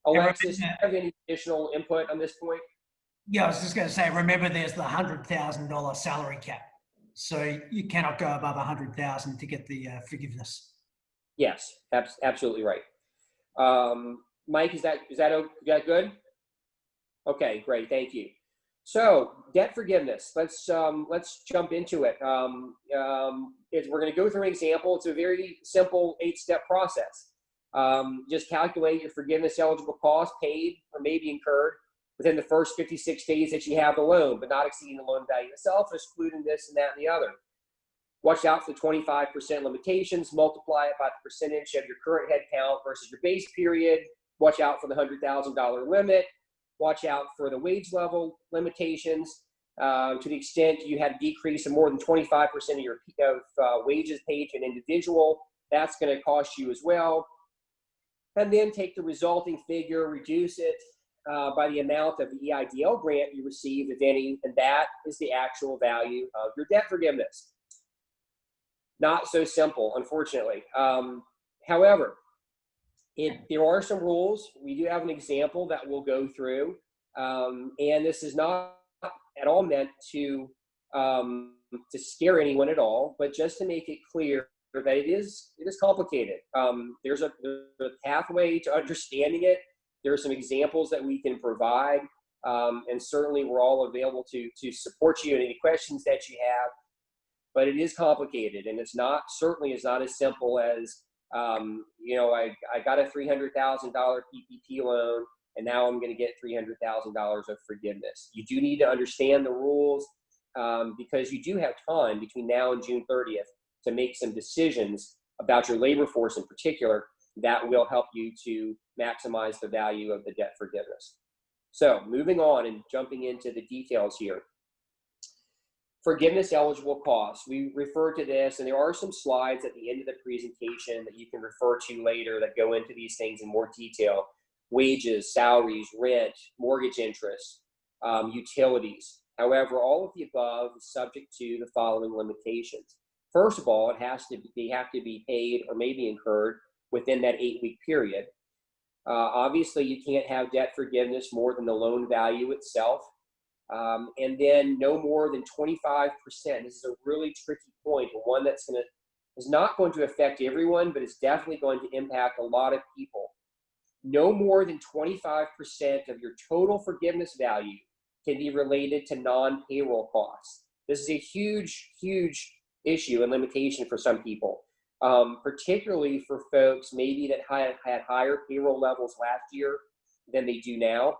Alexis, do you have any additional input on this point? Yeah, I was just going to say, remember there's the $100,000 salary cap. So you cannot go above 100,000 to get the forgiveness. Yes, absolutely right. Mike, is that good? Okay, great, thank you. So debt forgiveness. Let's jump into it. We're going to go through an example. It's a very simple 8-step process. Just calculate your forgiveness eligible costs paid or may be incurred within the first 56 days that you have the loan, but not exceeding the loan value itself, excluding this and that and the other. Watch out for the 25% limitations, multiply it by the percentage of your current head count versus your base period. Watch out for the $100,000 limit. Watch out for the wage level limitations. To the extent you had a decrease of more than 25% of your wages paid to an individual, that's going to cost you as well. And then take the resulting figure, reduce it by the amount of the EIDL grant you received, if any, and that is the actual value of your debt forgiveness. Not so simple, unfortunately. However, there are some rules. We do have an example that we'll go through, and this is not at all meant to scare anyone at all, but just to make it clear that it is complicated. There's a pathway to understanding it. There are some examples that we can provide, and certainly we're all available to support you in any questions that you have. But it is complicated, and certainly is not as simple as I got a $300,000 PPP loan, and now I'm going to get $300,000 of forgiveness. You do need to understand the rules because you do have time between now and June 30th to make some decisions about your labor force in particular that will help you to maximize the value of the debt forgiveness. So moving on and jumping into the details here. Forgiveness eligible costs. We refer to this, and there are some slides at the end of the presentation that you can refer to later that go into these things in more detail. Wages, salaries, rent, mortgage interest, utilities. However, all of the above is subject to the following limitations. First of all, they have to be paid or may be incurred within that 8-week period. Obviously, you can't have debt forgiveness more than the loan value itself. And then no more than 25%. This is a really tricky point, but one that's is not going to affect everyone, but it's definitely going to impact a lot of people. No more than 25% of your total forgiveness value can be related to non-payroll costs. This is a huge, huge issue and limitation for some people, particularly for folks maybe that had higher payroll levels last year than they do now.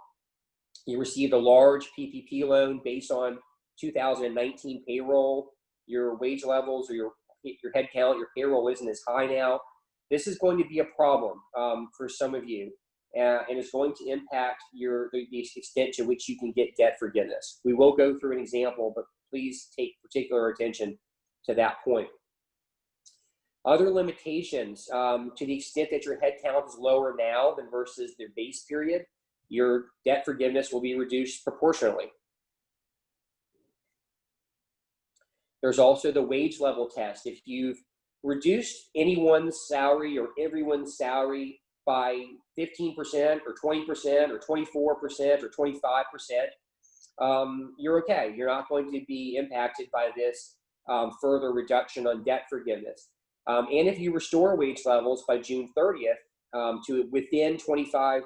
You received a large PPP loan based on 2019 payroll. Your wage levels or your head count, your payroll isn't as high now. This is going to be a problem for some of you, and it's going to impact the extent to which you can get debt forgiveness. We will go through an example, but please take particular attention to that point. Other limitations, to the extent that your head count is lower now than versus the base period, your debt forgiveness will be reduced proportionally. There's also the wage level test. If you've reduced anyone's salary or everyone's salary by 15% or 20% or 24% or 25%, you're okay. You're not going to be impacted by this further reduction on debt forgiveness. And if you restore wage levels by June 30th to within 75%,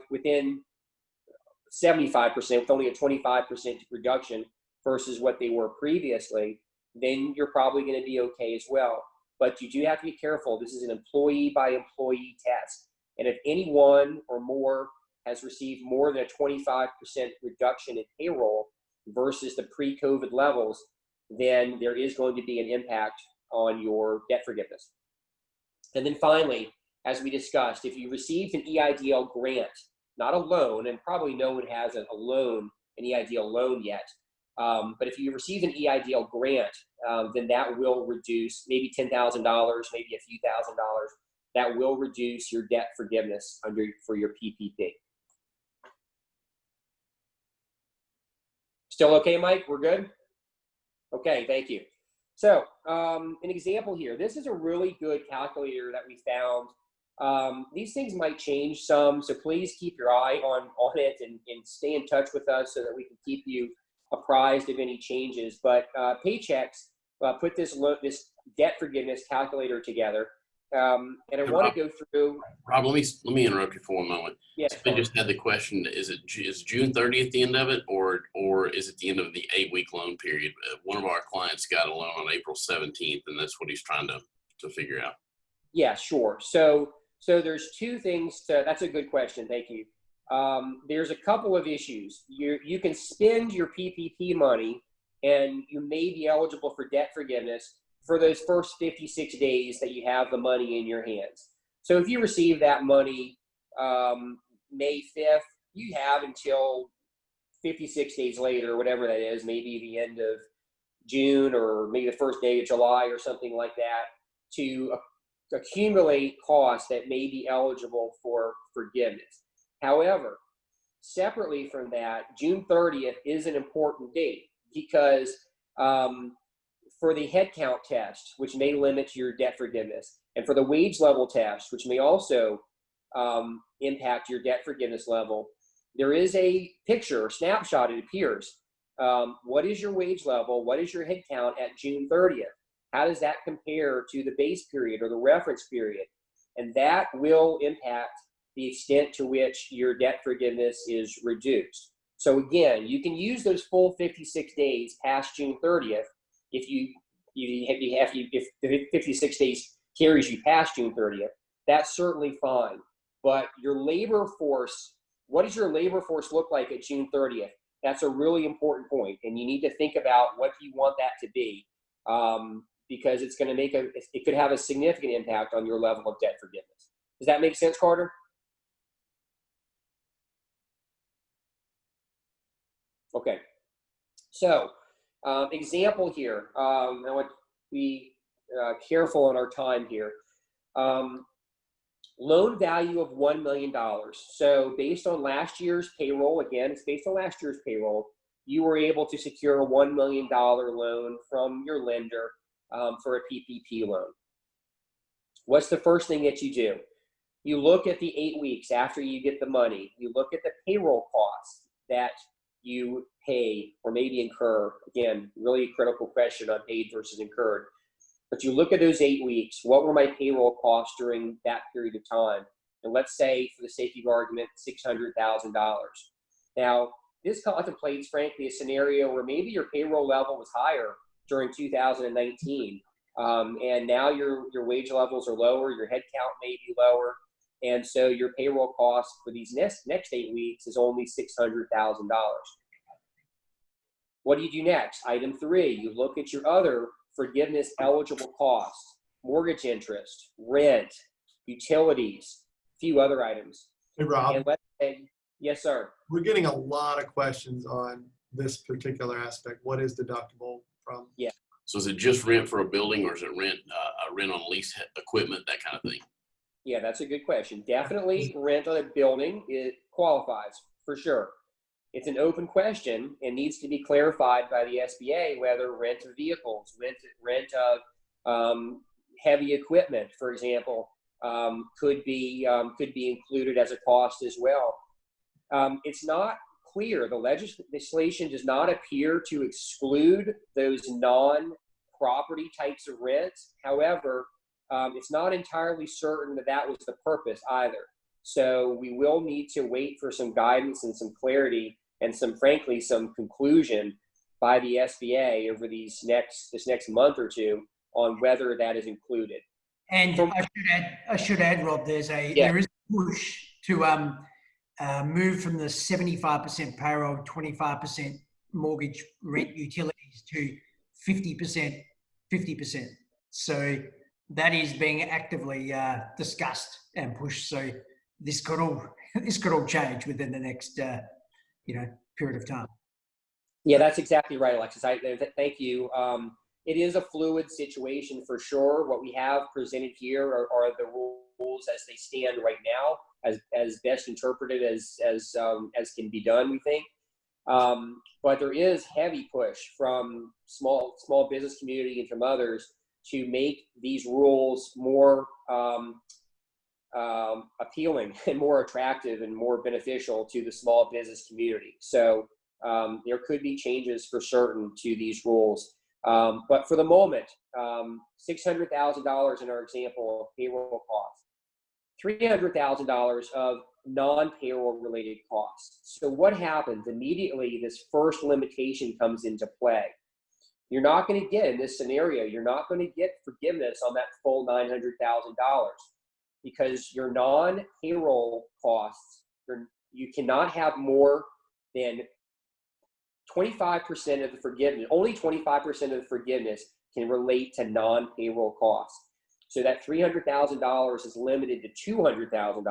with only a 25% reduction versus what they were previously, then you're probably going to be okay as well. But you do have to be careful. This is an employee by employee test. And if anyone or more has received more than a 25% reduction in payroll versus the pre-COVID levels, then there is going to be an impact on your debt forgiveness. And then finally, as we discussed, if you received an EIDL grant, not a loan, and probably no one has an EIDL loan yet, but if you receive an EIDL grant, then that will reduce maybe $10,000, maybe a few $1,000s. That will reduce your debt forgiveness for your PPP. Still okay, Mike? We're good? Okay, thank you. So an example here. This is a really good calculator that we found These things might change some, so please keep your eye on it and stay in touch with us so that we can keep you apprised of any changes. But Paychecks put this debt forgiveness calculator together, and I want to go through. Rob, let me interrupt you for a moment. Yes, So I just had the question: is June 30th the end of it, or is it the end of the 8-week loan period? One of our clients got a loan on April 17th, and that's what he's trying to figure out. Yeah, sure. So there's two things that's a good question. Thank you. There's a couple of issues. You can spend your PPP money and you may be eligible for debt forgiveness for those first 56 days that you have the money in your hands. So if you receive that money May 5th, you have until 56 days later, whatever that is, maybe the end of June or maybe the first day of July or something like that, to accumulate costs that may be eligible for forgiveness. However, separately from that, June 30th is an important date because for the headcount test, which may limit your debt forgiveness, and for the wage level test, which may also impact your debt forgiveness level, there is a picture or snapshot, it appears. What is your wage level? What is your headcount at June 30th? How does that compare to the base period or the reference period? And that will impact the extent to which your debt forgiveness is reduced. So again, you can use those full 56 days past June 30th if the 56 days carries you past June 30th. That's certainly fine. But your labor force, what does your labor force look like at June 30th? That's a really important point, and you need to think about what you want that to be, because it's going to it could have a significant impact on your level of debt forgiveness. Does that make sense, Carter? Okay. So, example here. I want to be careful on our time here. Loan value of $1 million. So based on last year's payroll, again, it's based on last year's payroll, you were able to secure a $1 million loan from your lender for a PPP loan. What's the first thing that you do? You look at the 8 weeks after you get the money. You look at the payroll costs that you pay or maybe incur. Again, really a critical question on paid versus incurred. But you look at those 8 weeks, what were my payroll costs during that period of time? And let's say, for the sake of argument, $600,000. Now, this contemplates, frankly, a scenario where maybe your payroll level was higher during 2019. And now your wage levels are lower, your headcount may be lower. And so your payroll cost for these next 8 weeks is only $600,000. What do you do next? Item 3, you look at your other forgiveness eligible costs, mortgage interest, rent, utilities, a few other items. Hey, Rob. And let's say, yes, sir. We're getting a lot of questions on this particular aspect. What is deductible from? Yeah. So is it just rent for a building, or is it rent on lease equipment, that kind of thing? Yeah, that's a good question. Definitely rent on a building, it qualifies for sure. It's an open question and needs to be clarified by the SBA whether rent of vehicles, rent of heavy equipment, for example, could be included as a cost as well. It's not clear. The legislation does not appear to exclude those non-property types of rents. However, it's not entirely certain that that was the purpose either. So we will need to wait for some guidance and some clarity and frankly, some conclusion by the SBA over this next month or two on whether that is included. And I should add, Rob, there is a push to move from the 75% payroll, 25% mortgage, rent, utilities to 50%, 50%. So that is being actively discussed and pushed. So this could all change within the next period of time. Yeah, that's exactly right, Alexis. Thank you. It is a fluid situation for sure. What we have presented here are the rules as they stand right now, as best interpreted as can be done, we think. But there is heavy push from small business community and from others to make these rules more appealing and more attractive and more beneficial to the small business community. So there could be changes for certain to these rules. But for the moment, $600,000 in our example of payroll costs, $300,000 of non-payroll related costs. So what happens immediately? This first limitation comes into play. You're not going to get, in this scenario, you're not going to get forgiveness on that full $900,000 because your non-payroll costs, you cannot have more than 25% of the forgiveness. Only 25% of the forgiveness can relate to non-payroll costs. So that $300,000 is limited to $200,000,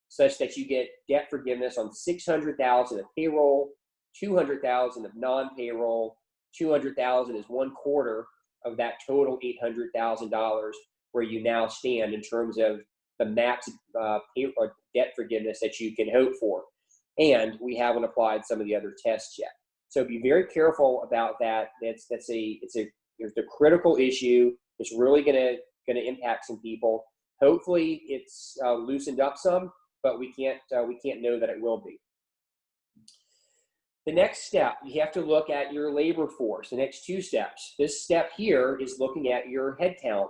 such that you get debt forgiveness on $600,000 of payroll, $200,000 of non-payroll. $200,000 is 1/4 of that total $800,000 where you now stand in terms of the max debt forgiveness that you can hope for. And we haven't applied some of the other tests yet. So be very careful about that. It's a critical issue. It's really going to impact some people. Hopefully it's loosened up some, but we can't know that it will be. The next step, you have to look at your labor force, the next 2 steps. This step here is looking at your head count.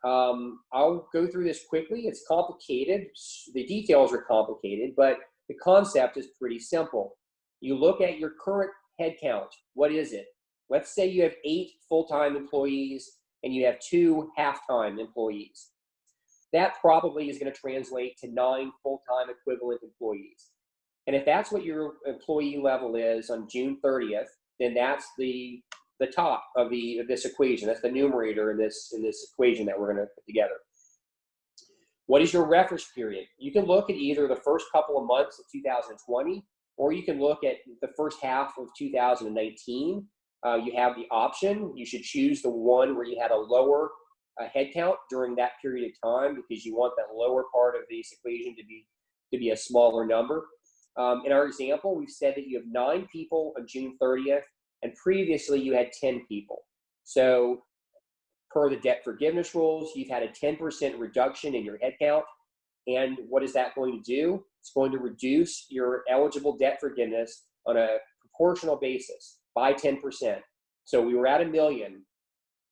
I'll go through this quickly. It's complicated. The details are complicated, but the concept is pretty simple. You look at your current head count. What is it? Let's say you have 8 full-time employees and you have 2 half-time employees. That probably is going to translate to 9 full-time equivalent employees. And if that's what your employee level is on June 30th, then that's the top of this equation. That's the numerator in this equation that we're going to put together. What is your reference period? You can look at either the first couple of months of 2020, or you can look at the first half of 2019. You have the option. You should choose the one where you had a lower head count during that period of time, because you want that lower part of this equation to be a smaller number. In our example, we've said that you have 9 people on June 30th, and previously you had 10 people. So per the debt forgiveness rules, you've had a 10% reduction in your head count. And what is that going to do? It's going to reduce your eligible debt forgiveness on a proportional basis by 10%. So we were at $1 million.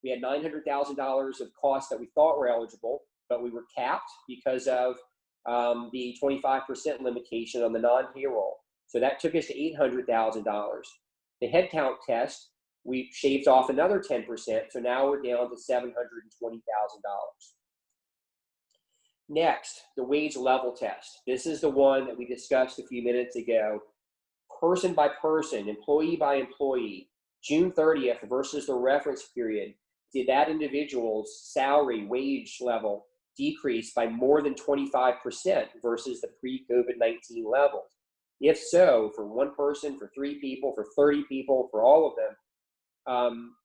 We had $900,000 of costs that we thought were eligible, but we were capped because of the 25% limitation on the non-payroll. So that took us to $800,000. The headcount test, we shaved off another 10%. So now we're down to $720,000. Next, the wage level test. This is the one that we discussed a few minutes ago. Person by person, employee by employee, June 30th versus the reference period. Did that individual's salary wage level decrease by more than 25% versus the pre-COVID-19 levels? If so, for 1 person, for 3 people, for 30 people, for all of them,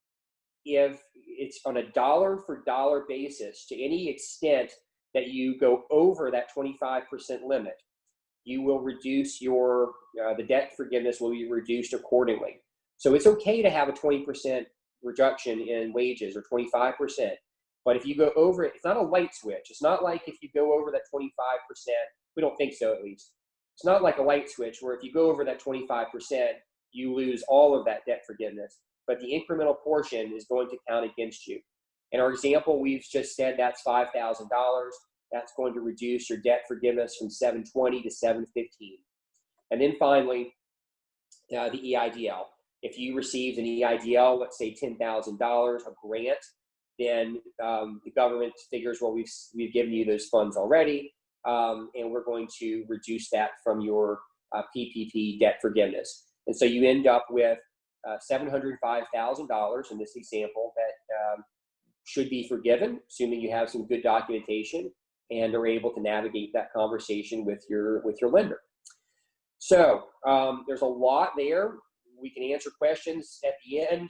if it's on a dollar for dollar basis, to any extent that you go over that 25% limit, you will reduce your, the debt forgiveness will be reduced accordingly. So it's okay to have a 20% reduction in wages or 25%. But if you go over it, it's not a light switch. It's not like if you go over that 25%, we don't think so at least. It's not like a light switch where if you go over that 25%, you lose all of that debt forgiveness. But the incremental portion is going to count against you. In our example, we've just said that's $5,000. That's going to reduce your debt forgiveness from $720 to $715. And then finally, the EIDL. If you received an EIDL, let's say $10,000, a grant, then the government figures, well, we've given you those funds already, and we're going to reduce that from your PPP debt forgiveness. And so you end up with $705,000 in this example that should be forgiven, assuming you have some good documentation and are able to navigate that conversation with your lender. So there's a lot there. We can answer questions at the end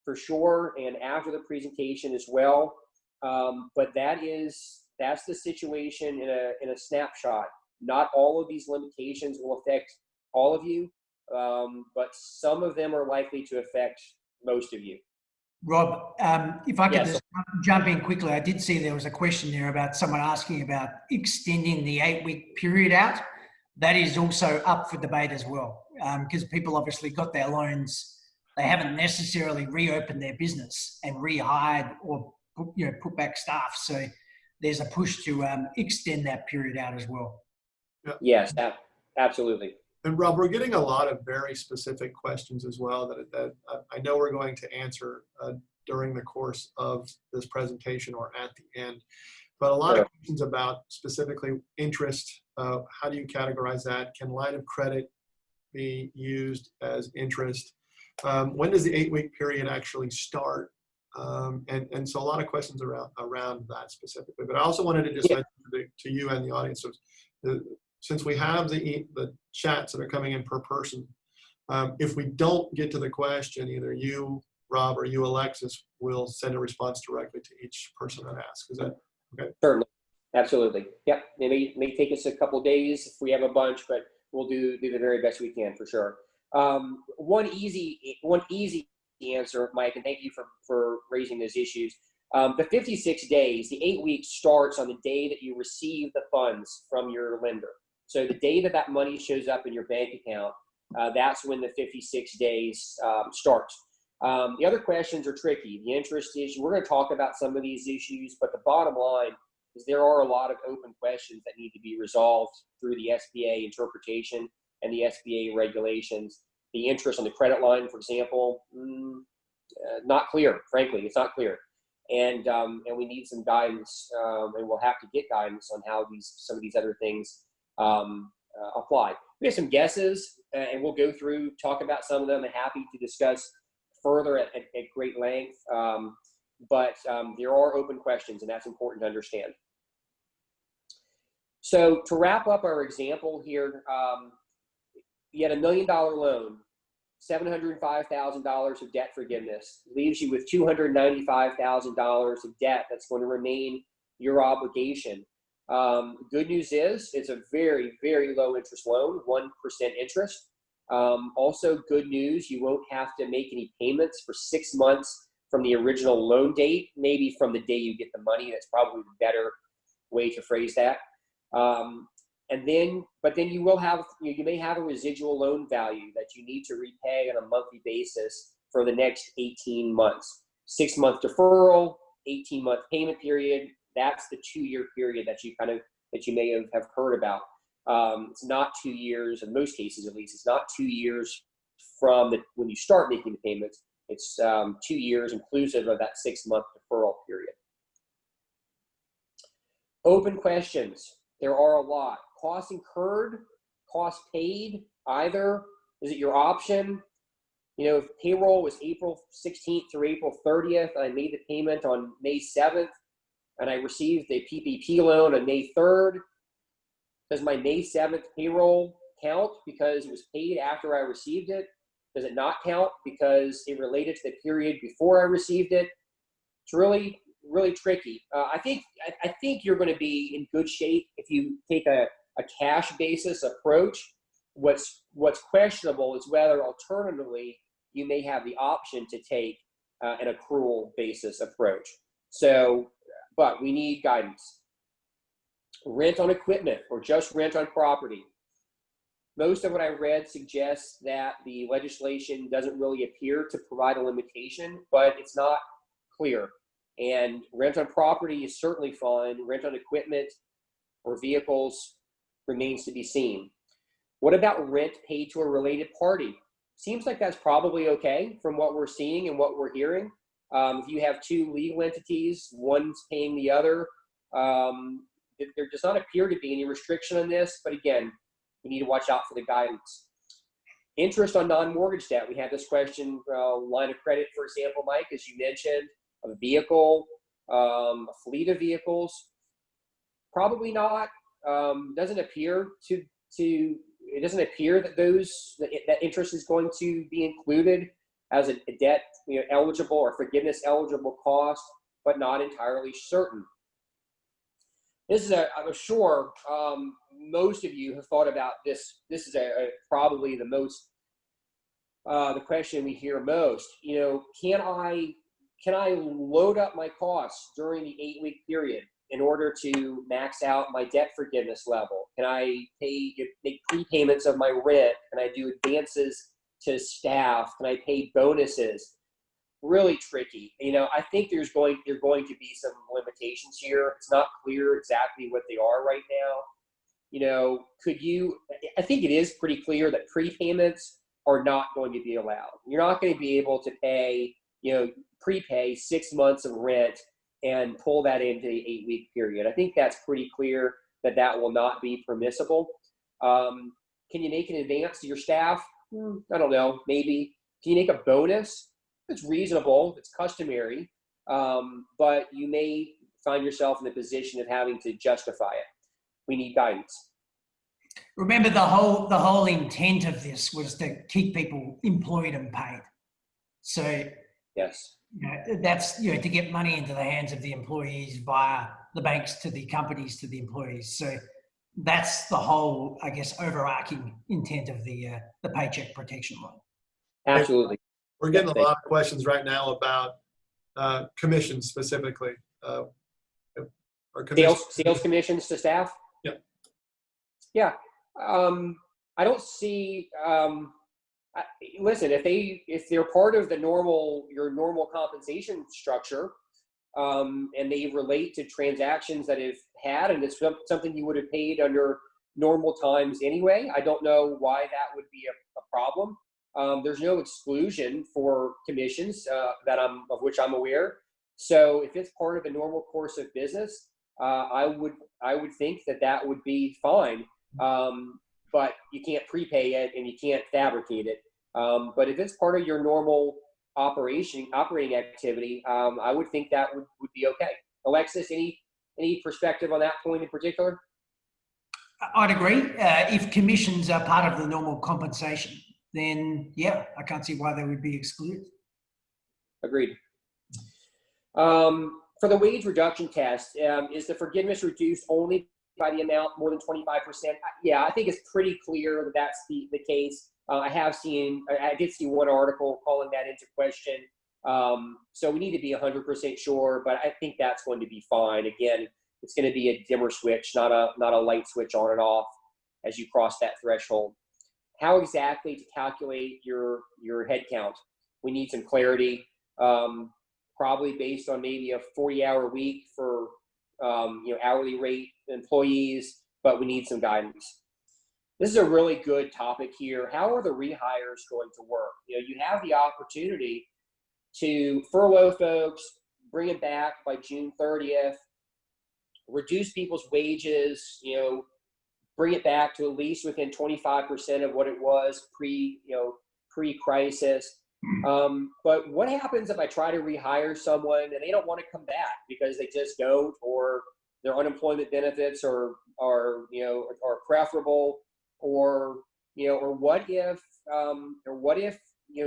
for sure, and after the presentation as well. But that's the situation in a snapshot. Not all of these limitations will affect all of you, but some of them are likely to affect most of you. Rob, if I could Yes. just jump in quickly, I did see there was a question there about someone asking about extending the 8-week period out. That is also up for debate as well, because people obviously got their loans. They haven't necessarily reopened their business and rehired or put back staff. So there's a push to extend that period out as well. Yeah. Yes, absolutely. And Rob, we're getting a lot of very specific questions as well that I know we're going to answer during the course of this presentation or at the end. But a lot of questions about specifically interest. How do you categorize that? Can line of credit be used as interest? When does the 8-week period actually start? And so a lot of questions around that specifically. But I also wanted to just mention to you and the audience, since we have the chats that are coming in per person, if we don't get to the question, either you, Rob, or you, Alexis, will send a response directly to each person that asks. Is that okay? Certainly. Absolutely. Yep. It may take us a couple of days if we have a bunch, but we'll do the very best we can for sure. One easy answer, Mike, and thank you for raising those issues. The 56 days, the 8 weeks starts on the day that you receive the funds from your lender. So the day that money shows up in your bank account, that's when the 56 days starts. The other questions are tricky. The interest issue, we're going to talk about some of these issues, but the bottom line is there are a lot of open questions that need to be resolved through the SBA interpretation and the SBA regulations. The interest on the credit line, for example, not clear. Frankly, it's not clear. And we need some guidance, and we'll have to get guidance on how some of these other things apply. We have some guesses, and we'll go through, talk about some of them. I'm happy to discuss further at great length, but there are open questions, and that's important to understand. So to wrap up our example here, you had $1 million loan, $705,000 of debt forgiveness, leaves you with $295,000 of debt that's going to remain your obligation. Good news is it's a very, very low interest loan, 1% interest. Also good news, you won't have to make any payments for 6 months from the original loan date, maybe from the day you get the money. That's probably the better way to phrase that. But then you will have, you may have a residual loan value that you need to repay on a monthly basis for the next 18 months. 6-month deferral, 18-month payment period. That's the 2-year period that you may have heard about. It's not 2 years, in most cases at least. It's not 2 years from when you start making the payments. It's 2 years inclusive of that 6-month deferral period. Open questions. There are a lot. Costs incurred, costs paid, either. Is it your option? If payroll was April 16th through April 30th, and I made the payment on May 7th, and I received a PPP loan on May 3rd, does my May 7th payroll count because it was paid after I received it? Does it not count because it related to the period before I received it? It's really, really tricky. I think you're going to be in good shape if you take a cash basis approach. What's questionable is whether alternatively you may have the option to take an accrual basis approach. So, but we need guidance. Rent on equipment or just rent on property. Most of what I read suggests that the legislation doesn't really appear to provide a limitation, but it's not clear. And rent on property is certainly fine. Rent on equipment or vehicles remains to be seen. What about rent paid to a related party? Seems like that's probably okay from what we're seeing and what we're hearing. If you have two legal entities, one's paying the other, there does not appear to be any restriction on this, but again, we need to watch out for the guidance. Interest on non-mortgage debt. We had this question, line of credit, for example, Mike, as you mentioned, a vehicle, a fleet of vehicles. Probably not. Doesn't appear it doesn't appear that that interest is going to be included as a debt eligible or forgiveness eligible cost, but not entirely certain. This is I'm sure most of you have thought about this. This is probably the question we hear most. Can can I load up my costs during the 8-week period in order to max out my debt forgiveness level? Can I make prepayments of my rent? Can I do advances to staff? Can I pay bonuses? Really tricky. I think there are going to be some limitations here. It's not clear exactly what they are right now. I think it is pretty clear that prepayments are not going to be allowed. You're not going to be able to prepay 6 months of rent and pull that into the 8-week period. I think that's pretty clear that will not be permissible. Can you make an advance to your staff? I don't know, maybe. Can you make a bonus? It's reasonable, it's customary, but you may find yourself in the position of having to justify it. We need guidance. Remember, the whole intent of this was to keep people employed and paid. So yes, that's to get money into the hands of the employees via the banks to the companies to the employees. So that's the whole, I guess, overarching intent of the Paycheck Protection Loan. Absolutely. We're getting a lot of questions right now about commissions specifically. Sales commissions to staff? Yeah. Yeah. I don't see, listen, if they're part of your normal compensation structure, and they relate to transactions that have had, and it's something you would have paid under normal times anyway, I don't know why that would be a problem. There's no exclusion for commissions of which I'm aware. So if it's part of the normal course of business, I would think that would be fine. But you can't prepay it and you can't fabricate it. But if it's part of your normal operating activity, I would think that would be okay. Alexis, any perspective on that point in particular? I'd agree. If commissions are part of the normal compensation, then yeah, I can't see why they would be excluded. Agreed. For the wage reduction test, is the forgiveness reduced only by the amount more than 25%? Yeah, I think it's pretty clear that that's the case. I did see one article calling that into question. So we need to be 100% sure, but I think that's going to be fine. Again, it's going to be a dimmer switch, not a light switch on and off as you cross that threshold. How exactly to calculate your head count? We need some clarity, probably based on maybe a 40-hour week for hourly rate employees, but we need some guidance. This is a really good topic here. How are the rehires going to work? You have the opportunity to furlough folks, bring them back by June 30th, reduce people's wages, bring it back to at least within 25% of what it was pre-crisis. But what happens if I try to rehire someone and they don't want to come back because they just don't, or their unemployment benefits are preferable, or what if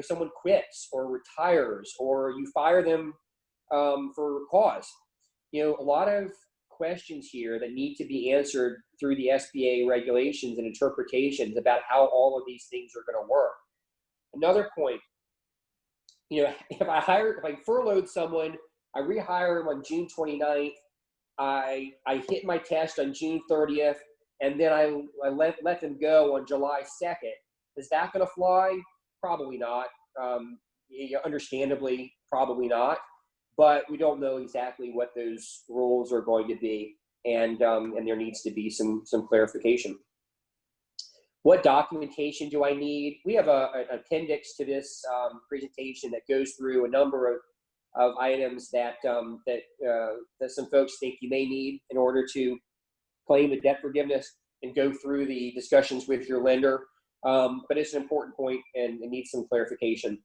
someone quits or retires, or you fire them for cause? A lot of questions here that need to be answered through the SBA regulations and interpretations about how all of these things are going to work. Another point, if I furloughed someone, I rehire them on June 29th, I hit my test on June 30th, and then I let them go on July 2nd. Is that going to fly? Probably not. Understandably, probably not. But we don't know exactly what those rules are going to be, and there needs to be some clarification. What documentation do I need? We have an appendix to this presentation that goes through a number of items that some folks think you may need in order to claim the debt forgiveness and go through the discussions with your lender. But it's an important point and it needs some clarification.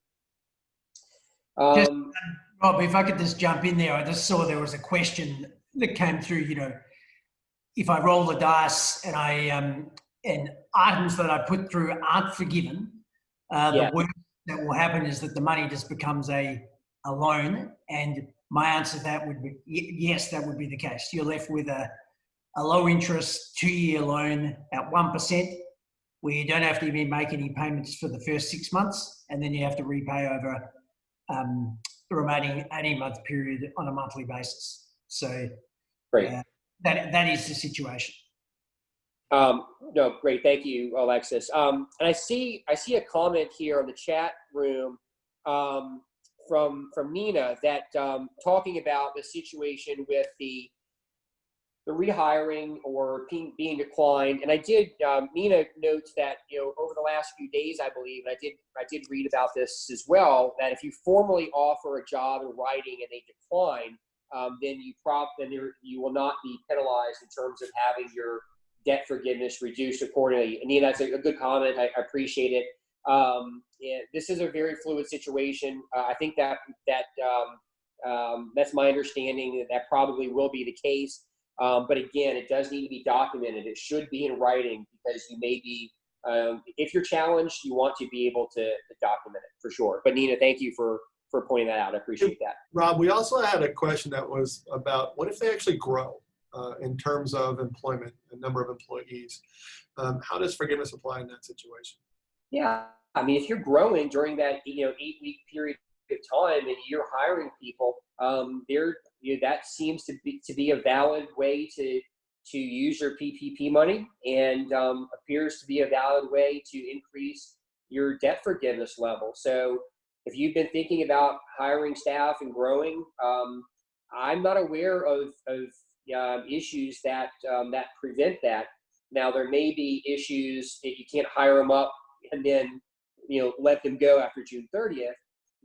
Rob, if I could just jump in there, I just saw there was a question that came through, if I roll the dice and and items that I put through aren't forgiven, the worst that will happen is that the money just becomes a loan. And my answer to that would be, yes, that would be the case. You're left with a low interest 2-year loan at 1%, where you don't have to even make any payments for the first 6 months. And then you have to repay over the remaining 18-month period on a monthly basis. So Great. that is the situation. No, great. Thank you, Alexis. And I see a comment here on the chat room from Nina that talking about the situation with the rehiring or being declined. And I did, Nina notes that, over the last few days, I believe, and I did read about this as well, that if you formally offer a job in writing and they decline, then you will not be penalized in terms of having your debt forgiveness reduced accordingly. And Nina, that's a good comment. I appreciate it. This is a very fluid situation. I think that's my understanding that probably will be the case. But again, it does need to be documented. It should be in writing because you may be, if you're challenged, you want to be able to document it for sure. But Nina, thank you for pointing that out. I appreciate that. Rob, we also had a question that was about what if they actually grow in terms of employment, the number of employees? How does forgiveness apply in that situation? Yeah, I mean, if you're growing during that 8-week period of time and you're hiring people, that seems to be a valid way to use your PPP money, and appears to be a valid way to increase your debt forgiveness level. So if you've been thinking about hiring staff and growing, I'm not aware of issues that prevent that. Now, there may be issues that you can't hire them up and then let them go after June 30th.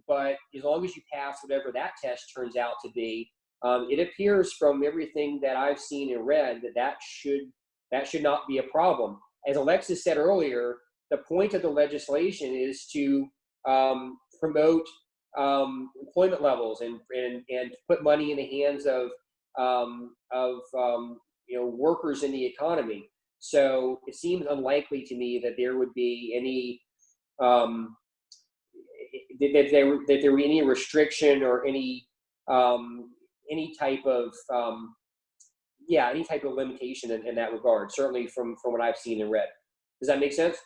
But as long as you pass whatever that test turns out to be, it appears from everything that I've seen and read that should not be a problem. As Alexis said earlier, the point of the legislation is to promote employment levels and put money in the hands of workers in the economy. So it seems unlikely to me that there would be any that there would be any restriction or any type of limitation in that regard. Certainly from what I've seen and read. Does that make sense?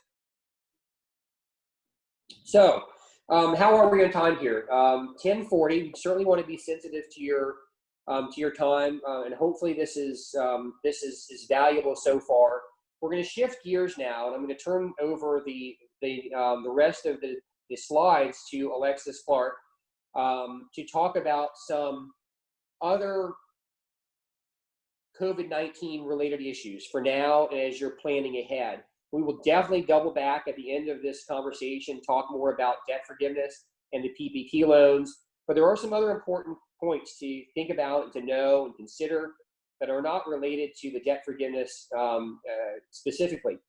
So how are we on time here? 10:40. We certainly want to be sensitive to your time, and hopefully this is valuable so far. We're going to shift gears now, and I'm going to turn over the rest of the slides to Alexis Clark to talk about some other COVID-19 related issues for now as you're planning ahead. We will definitely double back at the end of this conversation, talk more about debt forgiveness and the PPP loans, but there are some other important points to think about and to know and consider that are not related to the debt forgiveness specifically.